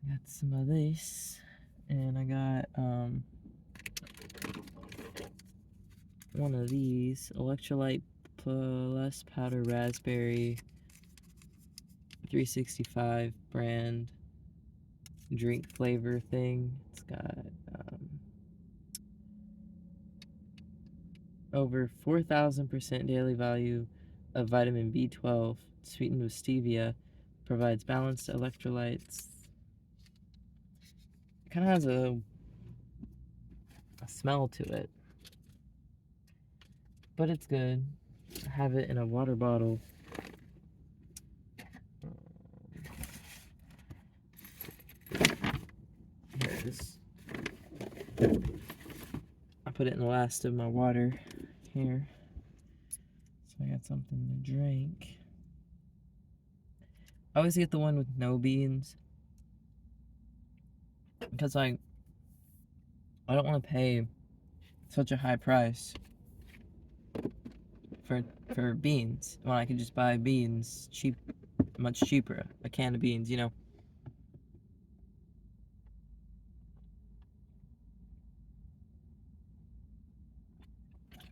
Got some of this, and I got one of these Electrolyte Plus Powder Raspberry 365 brand drink flavor thing. It's got over 4,000% daily value of vitamin B12, sweetened with stevia, provides balanced electrolytes. It kind of has a smell to it, but it's good. I have it in a water bottle. Here it is. I put it in the last of my water here, so I got something to drink. I always get the one with no beans because I don't want to pay such a high price for beans when I can just buy beans much cheaper, a can of beans, you know.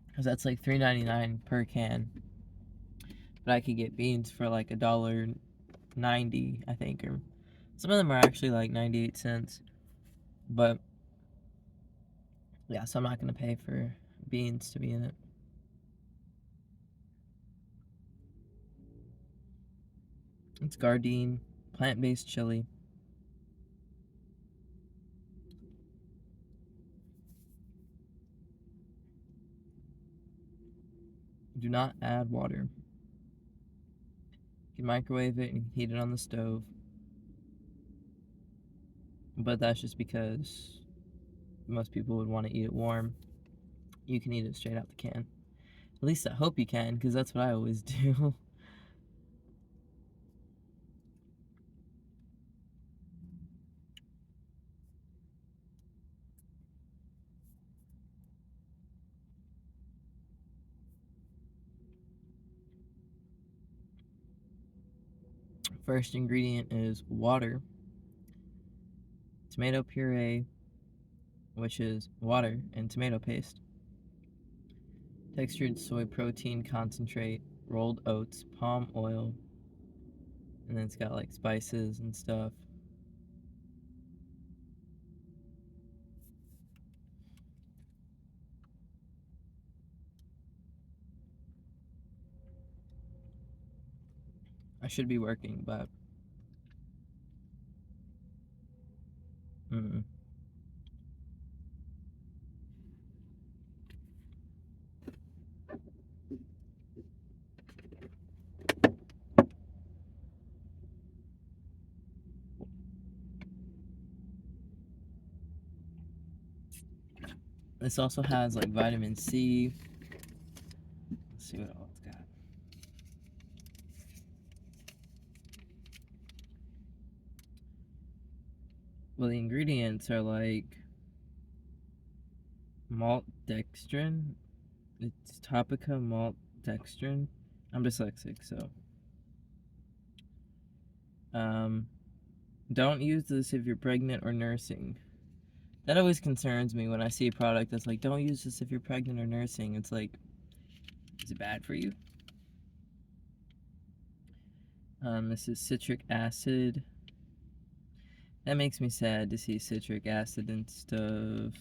Because that's like $3.99 per can, but I could get beans for like $1.90, I think, or some of them are actually like 98 cents. But yeah, so I'm not gonna pay for beans to be in it. It's Gardein plant-based chili. Do not add water. You can microwave it and heat it on the stove, but that's just because most people would want to eat it warm. You can eat it straight out the can. At least I hope you can, because that's what I always do. First ingredient is water, tomato puree, which is water and tomato paste, textured soy protein concentrate, rolled oats, palm oil, and then it's got like spices and stuff. I should be working, but this also has like vitamin C. Let's see what else it's got. Well, the ingredients are like malt dextrin. It's Topica malt dextrin. I'm dyslexic, so don't use this if you're pregnant or nursing. That always concerns me when I see a product that's like, don't use this if you're pregnant or nursing. It's like, is it bad for you? This is citric acid. That makes me sad to see citric acid and stuff.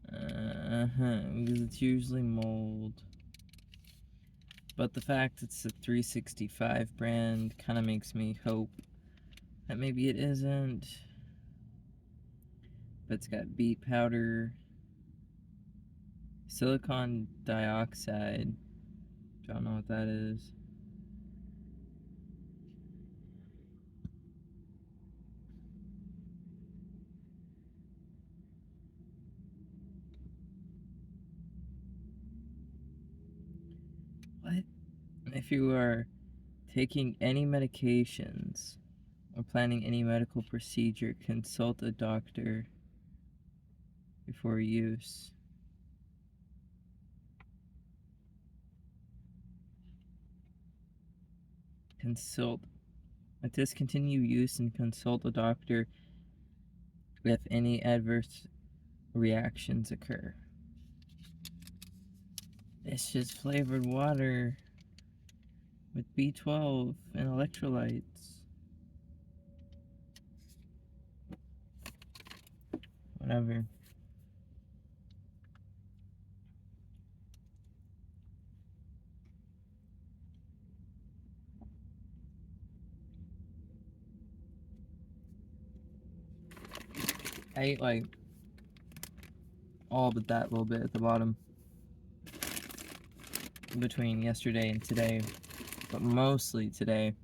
Because it's usually mold. But the fact it's a 365 brand kind of makes me hope that maybe it isn't. But it's got beet powder, silicon dioxide. Don't know what that is. What? If you are taking any medications or planning any medical procedure, consult a doctor before use. Consult Discontinue use and consult a doctor if any adverse reactions occur. It's just flavored water with B12 and electrolytes. Whatever. I ate like all but that little bit at the bottom between yesterday and today, but mostly today.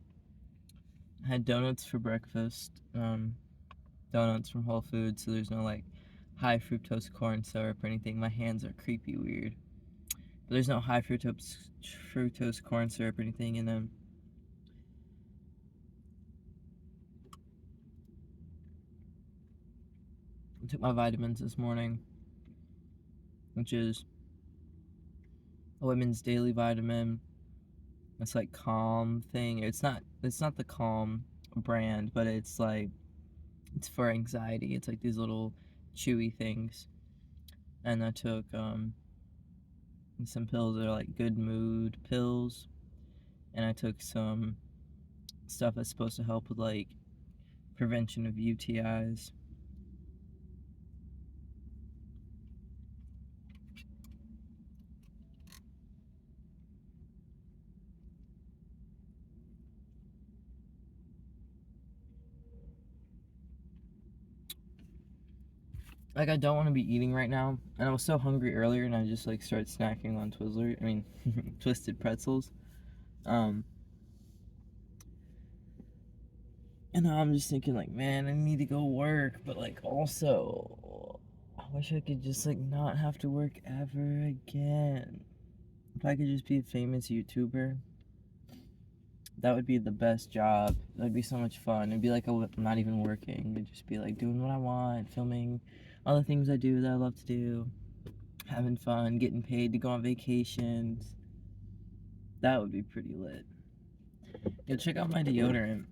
I had donuts for breakfast. Donuts from Whole Foods, so there's no like high fructose corn syrup or anything. My hands are creepy weird. But there's no high fructose corn syrup or anything in them. I took my vitamins this morning, which is a women's daily vitamin. It's like Calm thing. It's not the Calm brand, but it's like it's for anxiety. It's like these little chewy things. And I took some pills that are like good mood pills, and I took some stuff that's supposed to help with like prevention of UTIs. Like I don't want to be eating right now, and I was so hungry earlier, and I just like started snacking on Twisted pretzels. And now I'm just thinking like, man, I need to go work, but like also, I wish I could just like not have to work ever again. If I could just be a famous YouTuber, that would be the best job. That would be so much fun. It'd be like I'm not even working. It'd just be like doing what I want, filming all the things I do that I love to do, having fun, getting paid to go on vacations. That would be pretty lit. Yo, check out my deodorant.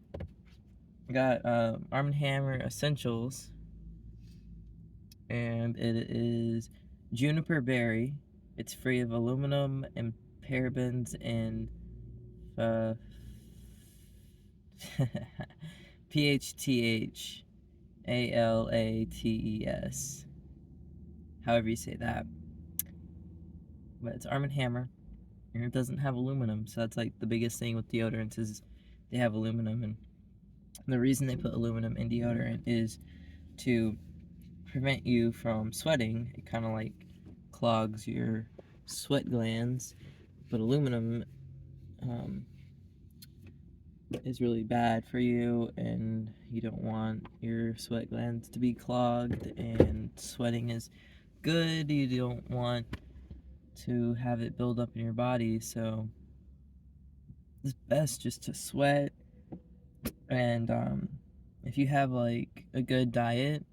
I got Arm & Hammer Essentials, and it is juniper berry. It's free of aluminum and parabens and PHTHALATES. However you say that. But it's Arm & Hammer, and it doesn't have aluminum, so that's like the biggest thing with deodorants is they have aluminum, and the reason they put aluminum in deodorant is to prevent you from sweating. It kind of like clogs your sweat glands, but aluminum is really bad for you, and you don't want your sweat glands to be clogged, and sweating is good. You don't want to have it build up in your body, so it's best just to sweat. And if you have like a good diet,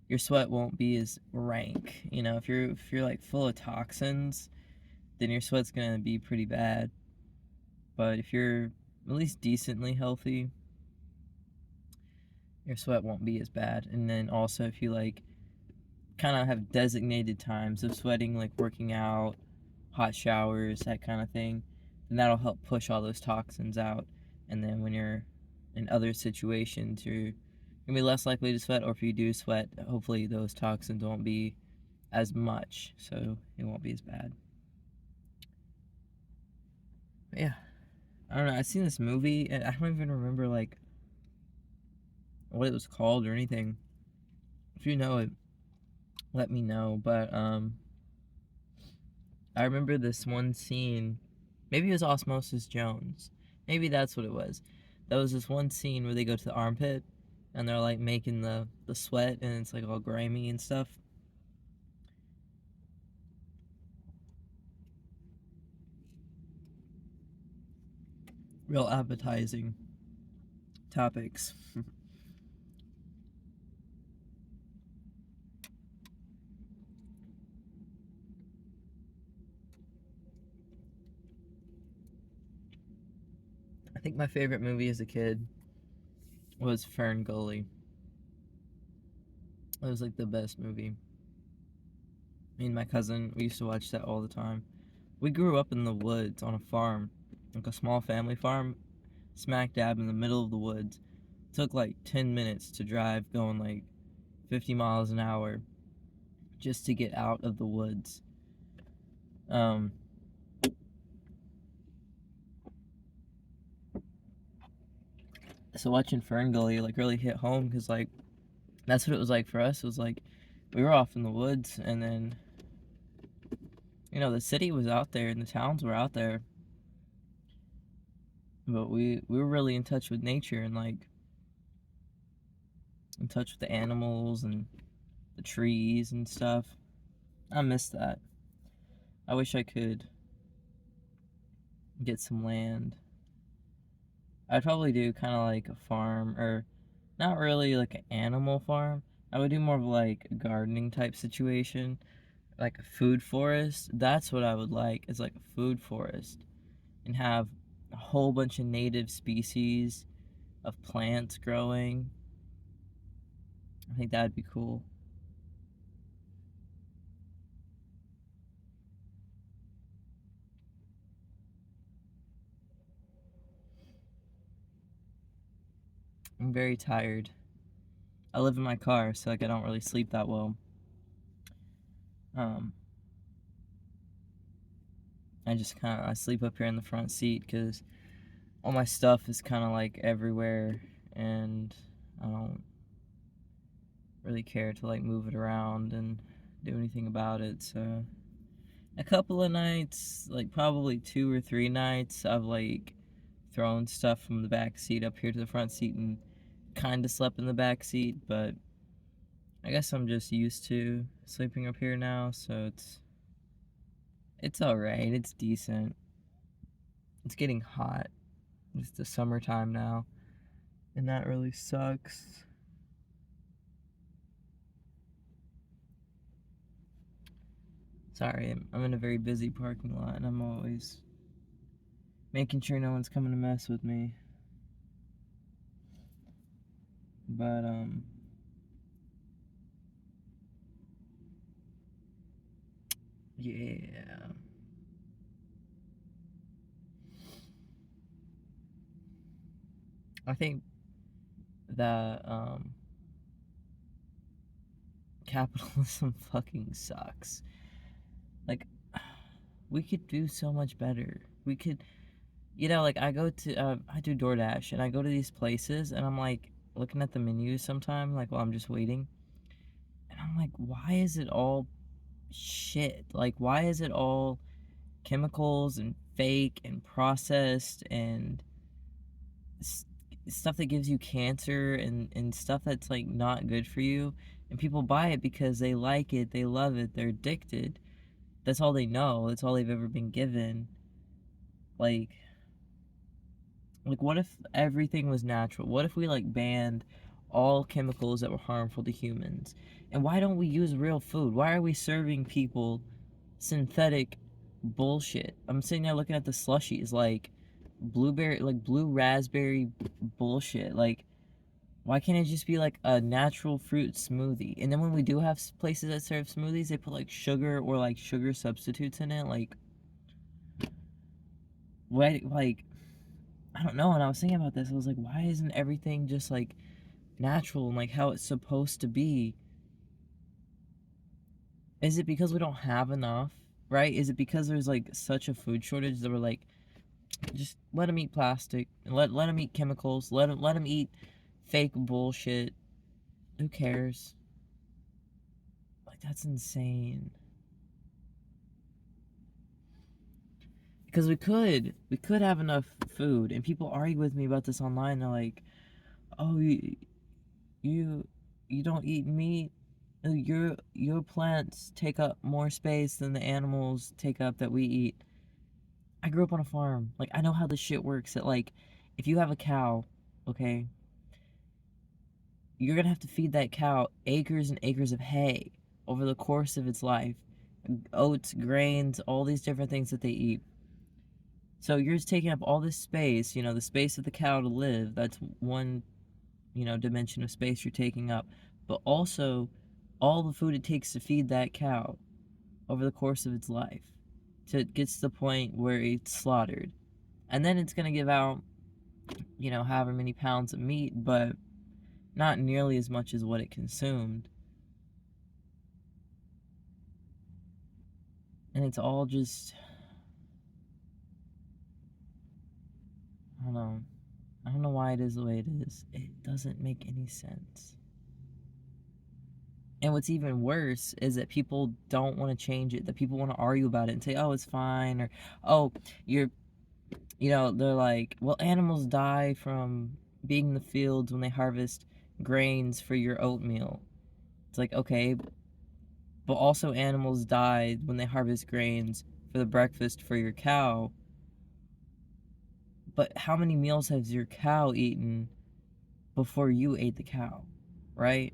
your sweat won't be as rank. You know, if you're like full of toxins, then your sweat's gonna be pretty bad. But if you're at least decently healthy, your sweat won't be as bad. And then also if you like kind of have designated times of sweating, like working out, hot showers, that kind of thing, then that'll help push all those toxins out. And then when you're in other situations, you're gonna be less likely to sweat, or if you do sweat, hopefully those toxins won't be as much, so it won't be as bad. But yeah, I don't know. I've seen this movie, and I don't even remember like what it was called or anything. If you know it, let me know. But I remember this one scene. Maybe it was Osmosis Jones. Maybe that's what it was. That was this one scene where they go to the armpit, and they're like making the sweat, and it's like all grimy and stuff. Real appetizing topics. I think my favorite movie as a kid was Fern Gully. It was like the best movie. Me and my cousin, we used to watch that all the time. We grew up in the woods on a farm, like a small family farm, smack dab in the middle of the woods. It took like 10 minutes to drive going like 50 miles an hour just to get out of the woods. Um, so watching Fern Gully like really hit home because like that's what it was like for us. It was like we were off in the woods, and then the city was out there and the towns were out there, but we were really in touch with nature and like in touch with the animals and the trees and stuff. I miss that. I wish I could get some land. I'd probably do kind of like a farm, or not really like an animal farm. I would do more of like a gardening type situation, like a food forest. That's what I would like, is like a food forest, and have a whole bunch of native species of plants growing. I think that'd be cool. I'm very tired. I live in my car, so like I don't really sleep that well. Um, I sleep up here in the front seat because all my stuff is kind of like everywhere, and I don't really care to like move it around and do anything about it. So a couple of nights, like probably 2 or 3 nights, I've like thrown stuff from the back seat up here to the front seat and kind of slept in the back seat, but I guess I'm just used to sleeping up here now, so it's all right. It's decent. It's getting hot. It's the summertime now, and that really sucks. Sorry, I'm in a very busy parking lot, and I'm always making sure no one's coming to mess with me. But yeah. I think that capitalism fucking sucks. Like, we could do so much better. We could, like I do DoorDash, and I go to these places, and I'm like looking at the menus sometime, like while I'm just waiting, and I'm like, why is it all shit? Like, why is it all chemicals and fake and processed and stuff that gives you cancer, and stuff that's like not good for you, and people buy it because they like it, they love it, they're addicted. That's all they know, that's all they've ever been given. like what if everything was natural? What if we like banned all chemicals that were harmful to humans? And why don't we use real food? Why are we serving people synthetic bullshit? I'm sitting there looking at the slushies, like blueberry, like blue raspberry bullshit. Like, why can't it just be like a natural fruit smoothie? And then when we do have places that serve smoothies, they put like sugar or like sugar substitutes in it. Like, what? Like, I don't know. And I was thinking about this. I was like, why isn't everything just like natural and like how it's supposed to be? Is it because we don't have enough? Right? Is it because there's like such a food shortage that we're like, just let them eat plastic, let them eat chemicals, let them eat fake bullshit. Who cares? Like, that's insane. Because we could have enough food, and people argue with me about this online. They're like, oh, you you don't eat meat. Your plants take up more space than the animals take up that we eat. I grew up on a farm. Like, I know how this shit works. That like, if you have a cow, okay, you're gonna have to feed that cow acres and acres of hay over the course of its life, oats, grains, all these different things that they eat. So you're just taking up all this space, the space of the cow to live. That's one dimension of space you're taking up, but also all the food it takes to feed that cow over the course of its life till it gets to the point where it's slaughtered. And then it's going to give out, however many pounds of meat, but not nearly as much as what it consumed. And it's all just, I don't know. I don't know why it is the way it is. It doesn't make any sense. And what's even worse is that people don't want to change it, that people want to argue about it and say, oh, it's fine, or, oh, they're like, well, animals die from being in the fields when they harvest grains for your oatmeal. It's like, okay, but also animals die when they harvest grains for the breakfast for your cow. But how many meals has your cow eaten before you ate the cow, right?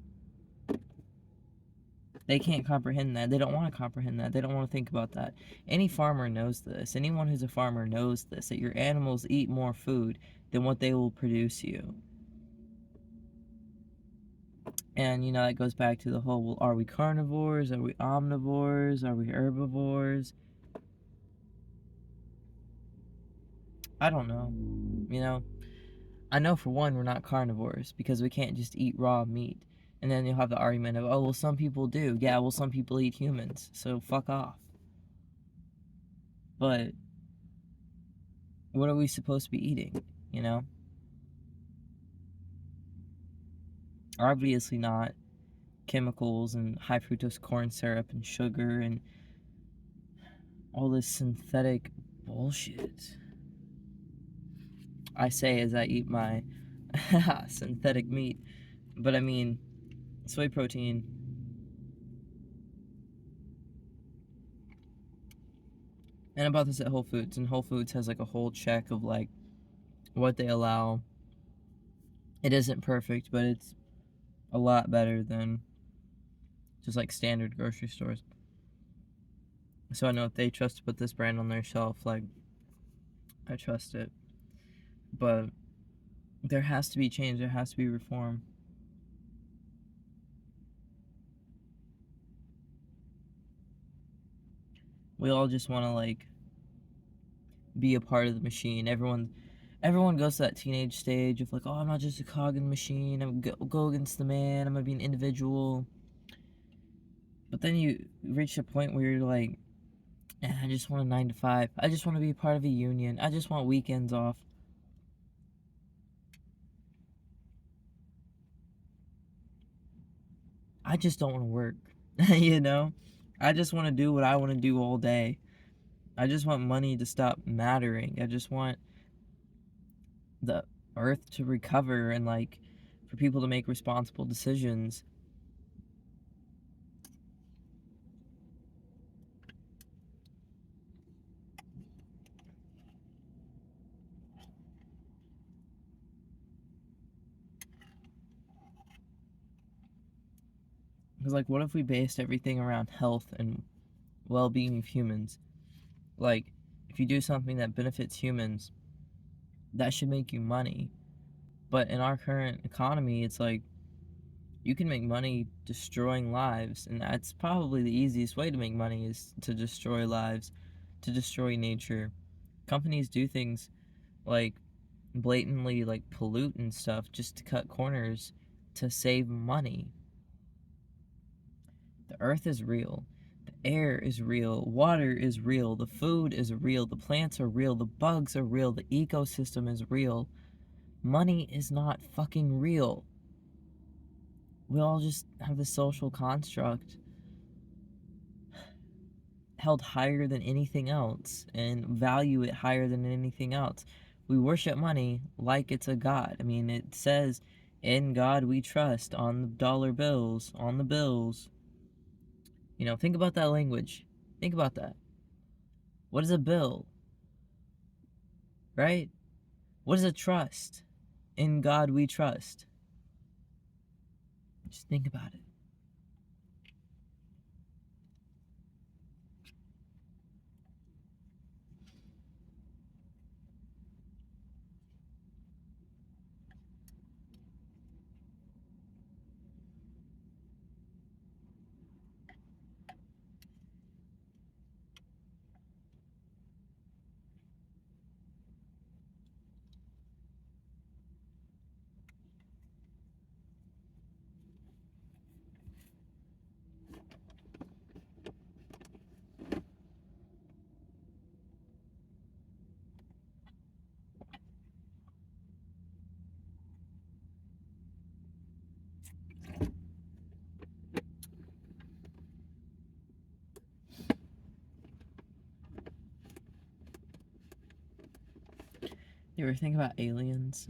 They can't comprehend that. They don't want to comprehend that. They don't want to think about that. Any farmer knows this. Anyone who's a farmer knows this, that your animals eat more food than what they will produce you. And, that goes back to the whole, well, are we carnivores? Are we omnivores? Are we herbivores? I don't know. I know for one, we're not carnivores because we can't just eat raw meat. And then you'll have the argument of, oh, well, some people do. Yeah, well, some people eat humans, so fuck off. But what are we supposed to be eating, Obviously not chemicals and high fructose corn syrup and sugar and all this synthetic bullshit. I say as I eat my synthetic meat, but I mean soy protein. And I bought this at Whole Foods, and Whole Foods has like a whole check of like what they allow. It isn't perfect, but it's a lot better than just like standard grocery stores. So I know if they trust to put this brand on their shelf, like, I trust it. But there has to be change, there has to be reform. We all just want to like be a part of the machine. Everyone goes to that teenage stage of like, oh, I'm not just a cog in the machine. I'm gonna go against the man. I'm gonna be an individual. But then you reach a point where you're like, I just want a 9 to 5. I just want to be a part of a union. I just want weekends off. I just don't want to work. I just want to do what I want to do all day. I just want money to stop mattering. I just want the earth to recover and like for people to make responsible decisions. Because like, what if we based everything around health and well-being of humans? Like, if you do something that benefits humans, that should make you money. But in our current economy, it's like you can make money destroying lives, and that's probably the easiest way to make money is to destroy lives, to destroy nature. Companies do things like blatantly like pollute and stuff just to cut corners to save money. The earth is real. The air is real. Water is real. The food is real. The plants are real. The bugs are real. The ecosystem is real. Money is not fucking real. We all just have this social construct held higher than anything else and value it higher than anything else. We worship money like it's a god. I mean, it says, in God we trust on the dollar bills, on the bills. Think about that language. Think about that. What is a bill? Right? What is a trust? In God we trust. Just think about it. You ever think about aliens?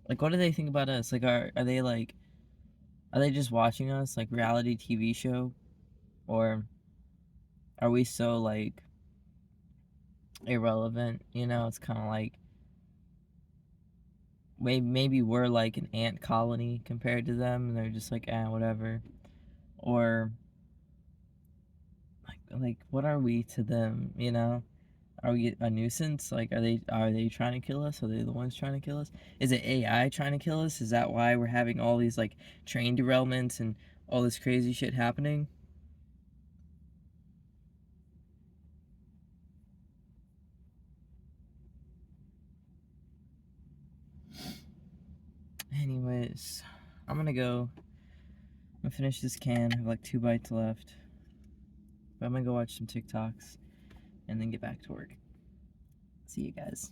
Like, what do they think about us? Like, are they like, are they just watching us like reality TV show, or are we so like irrelevant? You know, it's kind of like maybe we're like an ant colony compared to them, and they're just like, whatever. Or like what are we to them? You know, are we a nuisance? Like, are they trying to kill us? Are they the ones trying to kill us? Is it AI trying to kill us? Is that why we're having all these like train derailments and all this crazy shit happening? Anyways, I'm gonna go. I'm gonna finish this can. I have like 2 bites left. But I'm gonna go watch some TikToks and then get back to work. See you guys.